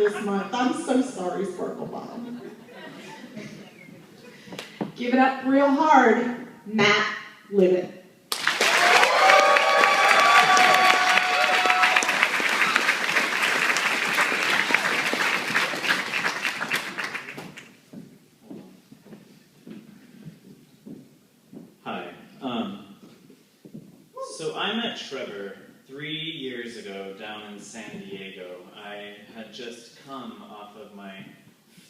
this month. I'm so sorry, Sparkle Bottom. Give it up real hard, Matt Leavett. Hi. So I met Trevor 3 years ago down in San Diego. I had just come off of my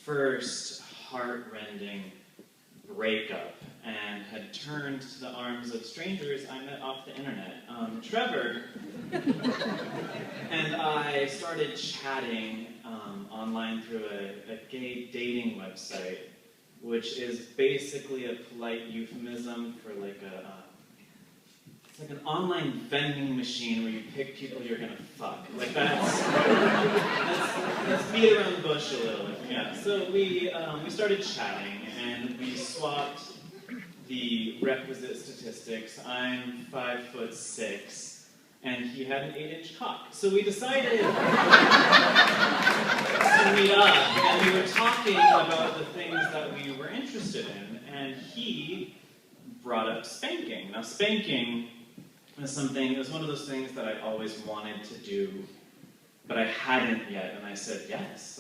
first heart-rending breakup and had turned to the arms of strangers I met off the internet. Trevor and I started chatting online through a gay dating website, which is basically a polite euphemism for it's like an online vending machine where you pick people you're gonna fuck. Like let's beat around the bush a little. Yeah. So we started chatting and we swapped the requisite statistics. I'm 5'6", and he had an 8-inch cock. So we decided to meet up, and we were talking about the things that we were interested in, and he brought up spanking. Now, spanking is one of those things that I always wanted to do, but I hadn't yet, and I said, yes,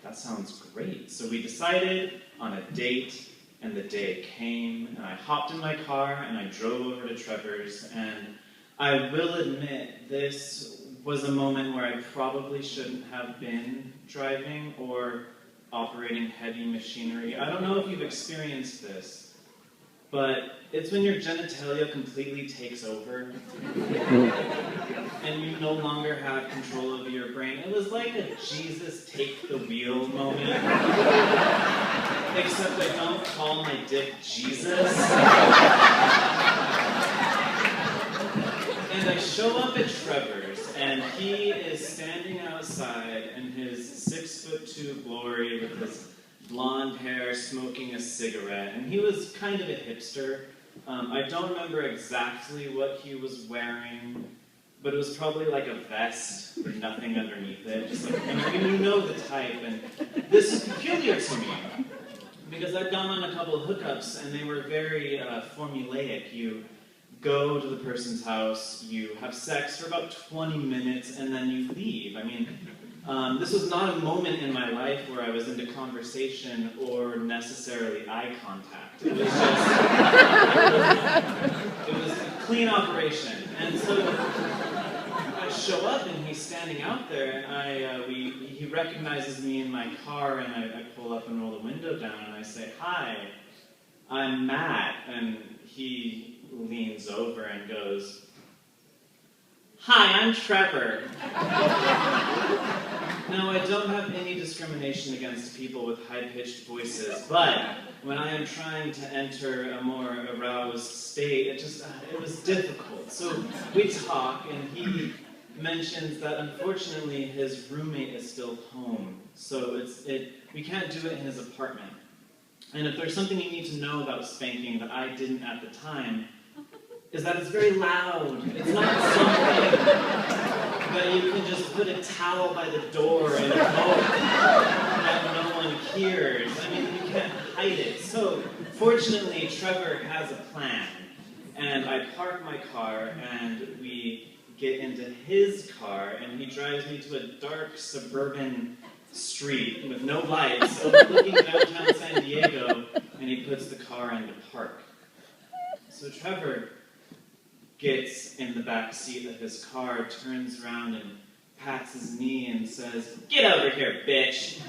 that sounds great. So we decided on a date, and the day came, and I hopped in my car, and I drove over to Trevor's, and I will admit, this was a moment where I probably shouldn't have been driving or operating heavy machinery. I don't know if you've experienced this, but it's when your genitalia completely takes over and you no longer have control over your brain. It was like a Jesus take the wheel moment, except I don't call my dick Jesus. And I show up at Trevor's, and he is standing outside in his 6'2" glory with his blonde hair, smoking a cigarette, and he was kind of a hipster. I don't remember exactly what he was wearing, but it was probably like a vest with nothing underneath it. Just like, you know the type, and this is peculiar to me, because I've gone on a couple of hookups, and they were very formulaic. You go to the person's house, you have sex for about 20 minutes, and then you leave. I mean, this was not a moment in my life where I was into conversation or necessarily eye contact. It was just, it was a clean operation. And so I show up and he's standing out there, and he recognizes me in my car, and I pull up and roll the window down, and I say, "Hi, I'm Matt," and he leans over and goes, "Hi, I'm Trevor." Now, I don't have any discrimination against people with high-pitched voices, but when I am trying to enter a more aroused state, it was difficult. So we talk, and he mentions that unfortunately his roommate is still home, so we can't do it in his apartment. And if there's something you need to know about spanking that I didn't at the time, is that it's very loud. It's not something that you can just put a towel by the door and hope that no one hears. I mean, you can't hide it. So, fortunately, Trevor has a plan. And I park my car, and we get into his car, and he drives me to a dark suburban street with no lights, overlooking downtown San Diego, and he puts the car into park. So Trevor gets in the back seat of his car, turns around and pats his knee and says, "Get over here, bitch."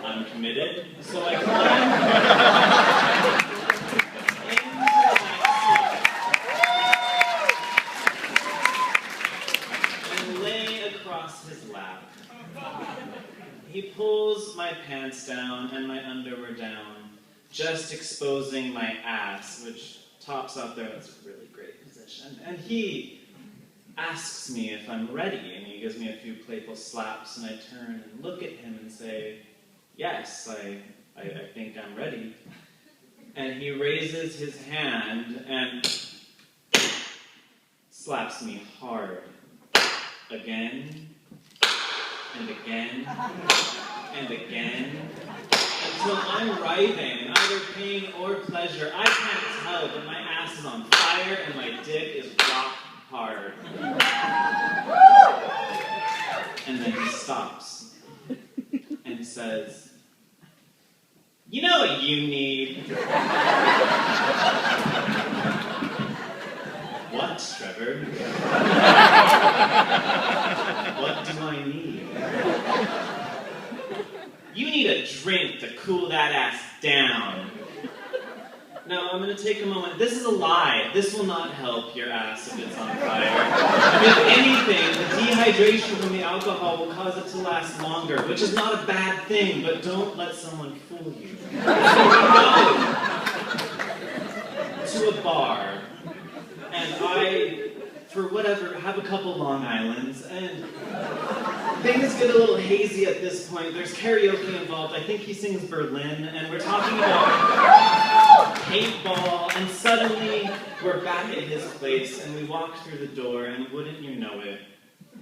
I'm committed, so I climb into the back seat and lay across his lap. He pulls my pants down and my underwear down, just exposing my ass, which tops up there. That's a really great position. And he asks me if I'm ready, and he gives me a few playful slaps, and I turn and look at him and say, "Yes, I think I'm ready." And he raises his hand and slaps me hard. again, and again, and again, until I'm writhing in either pain or pleasure. I can't tell, but my ass is on fire and my dick is rock hard. And then he stops and says, "You know what you need?" "What, Trevor?" "What do I need?" "You need a drink to cool that ass down." Now, I'm going to take a moment. This is a lie. This will not help your ass if it's on fire. If anything, the dehydration from the alcohol will cause it to last longer, which is not a bad thing, but don't let someone fool you. So we go to a bar, and I, for whatever, have a couple Long Islands, and things get a little hazy at this point. There's karaoke involved. I think he sings Berlin, and we're talking about paintball, and suddenly we're back at his place, and we walk through the door, and wouldn't you know it,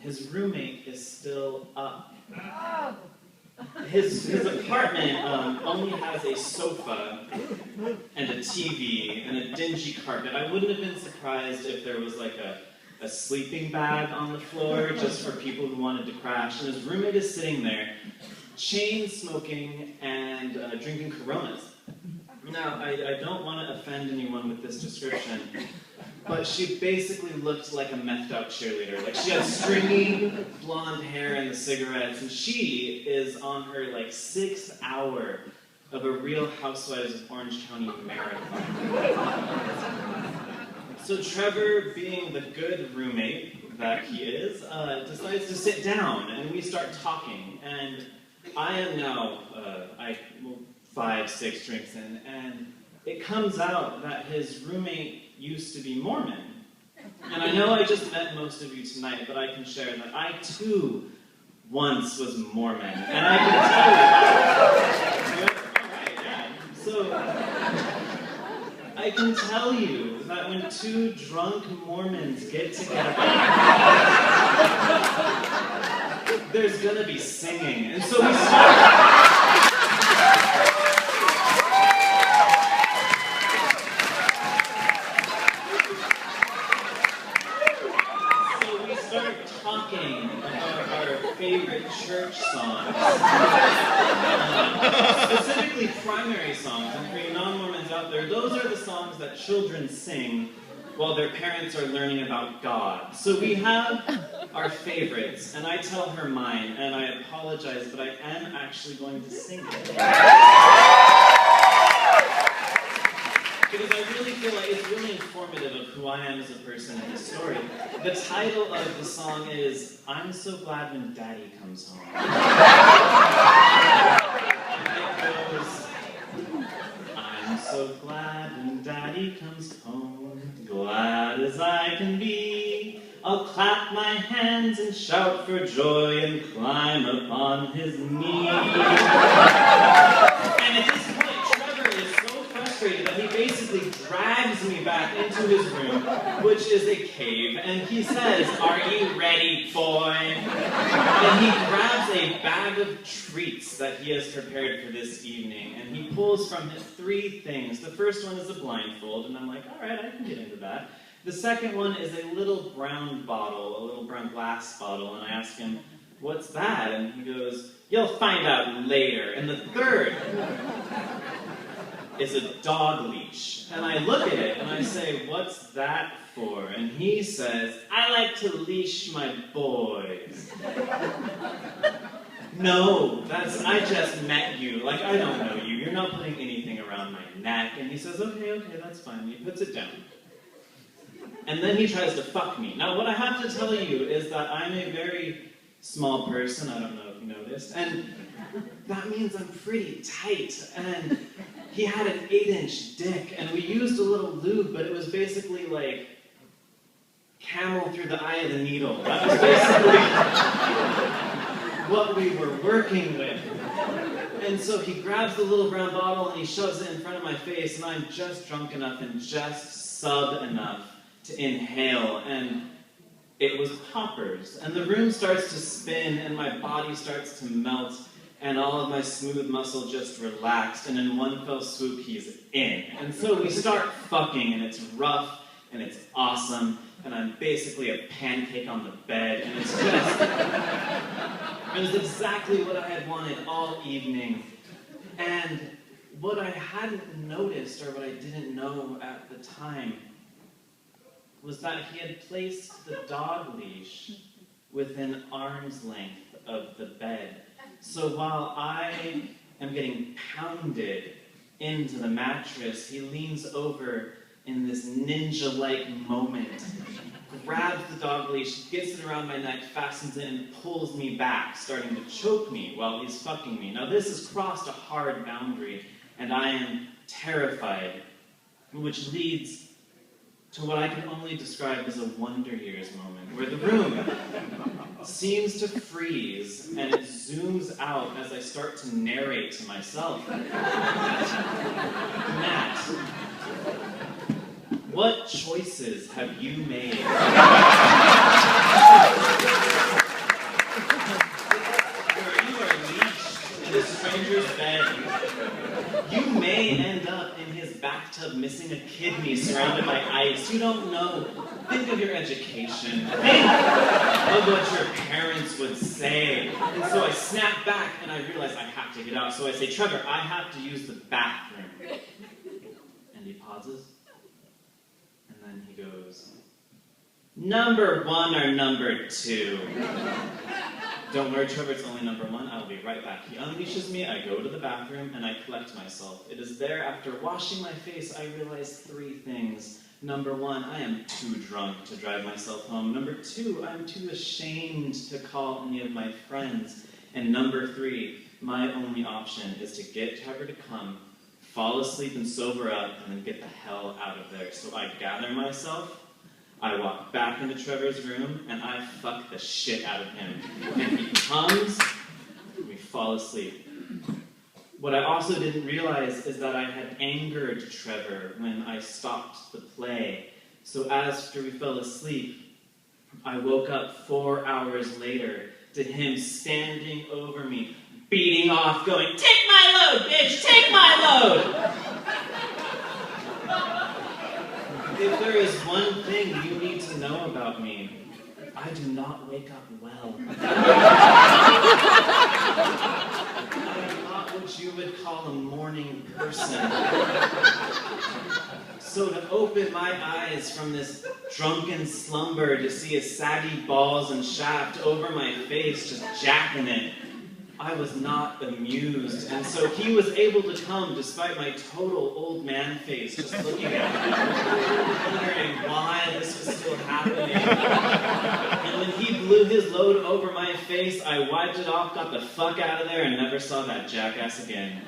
his roommate is still up. His apartment only has a sofa and a TV and a dingy carpet. I wouldn't have been surprised if there was like a sleeping bag on the floor just for people who wanted to crash. And his roommate is sitting there, chain smoking and drinking Coronas. Now, I don't want to offend anyone with this description, but she basically looked like a methed out cheerleader. Like, she had stringy blonde hair and the cigarettes, and she is on her, like, 6th hour of a Real Housewives of Orange County marathon. So Trevor, being the good roommate that he is, decides to sit down, and we start talking, and I am now, 5-6 drinks in, and it comes out that his roommate used to be Mormon. And I know I just met most of you tonight, but I can share that I too once was Mormon. And I can tell you, alright, yeah. So I can tell you that when two drunk Mormons get together, there's gonna be singing. And so we start. Talking about our favorite church songs, specifically primary songs, and for you non-Mormons out there, those are the songs that children sing while their parents are learning about God. So we have our favorites, and I tell her mine, and I apologize, but I am actually going to sing it. Because I really feel like it's really informative of who I am as a person in this story. The title of the song is, "I'm So Glad When Daddy Comes Home." And it goes, "I'm so glad when Daddy comes home, glad as I can be. I'll clap my hands and shout for joy and climb upon his knee." And at this point, Trevor is so frustrated that he basically drags me back into his room, which is a cave, and he says, "Are you ready, boy?" And he grabs a bag of treats that he has prepared for this evening, and he pulls from his 3 things. The first one is a blindfold, and I'm like, alright, I can get into that. The second one is a little brown bottle, a little brown glass bottle, and I ask him, "What's that?" And he goes, "You'll find out later." And the third is a dog leash. And I look at it and I say, "What's that for?" And he says, "I like to leash my boys." "No, I just met you. Like, I don't know you. You're not putting anything around my neck." And he says, okay, that's fine. He puts it down. And then he tries to fuck me. Now, what I have to tell you is that I'm a very small person. I don't know if you noticed. And that means I'm pretty tight. And he had an 8-inch dick. And we used a little lube, but it was basically like camel through the eye of the needle. That was basically what we were working with. And so he grabs the little brown bottle and he shoves it in front of my face, and I'm just drunk enough and just sub enough to inhale, and It was poppers, and the room starts to spin, and my body starts to melt, and all of my smooth muscle just relaxed, and in one fell swoop, he's in. And so we start fucking, and it's rough, and it's awesome, and I'm basically a pancake on the bed, and it's just... it was exactly what I had wanted all evening. And what I hadn't noticed, or what I didn't know at the time, was that he had placed the dog leash within arm's length of the bed. So while I am getting pounded into the mattress, he leans over in this ninja-like moment, grabs the dog leash, gets it around my neck, fastens it, and pulls me back, starting to choke me while he's fucking me. Now this has crossed a hard boundary, and I am terrified, which leads to what I can only describe as a Wonder Years moment, where the room seems to freeze, and it zooms out as I start to narrate to myself. Matt, what choices have you made? Where you are leashed in a stranger's bed, you may end up in his bathtub missing a kidney surrounded by ice. You don't know. Think of your education. Think of what your parents would say. And so I snap back and I realize I have to get out. So I say, Trevor, I have to use the bathroom. And he pauses. And then he goes, number 1 or number 2? Don't worry, Trevor, it's only number 1. I'll be right back. He unleashes me, I go to the bathroom, and I collect myself. It is there, after washing my face, I realize 3 things. Number 1, I am too drunk to drive myself home. Number 2, I'm too ashamed to call any of my friends. And number 3, my only option is to get Trevor to come, fall asleep and sober up, and then get the hell out of there. So I gather myself, I walk back into Trevor's room, and I fuck the shit out of him. And he comes, and we fall asleep. What I also didn't realize is that I had angered Trevor when I stopped the play. So after we fell asleep, I woke up 4 hours later to him standing over me, beating off, going, "Take my load, bitch! Take my load!" If there is one thing you need to know about me, I do not wake up well. I'm not what you would call a morning person. So to open my eyes from this drunken slumber to see his saggy balls and shaft over my face just jacking it, I was not amused, and so he was able to come despite my total old man face just looking at me, wondering why this was still happening. And when he blew his load over my face, I wiped it off, got the fuck out of there, and never saw that jackass again.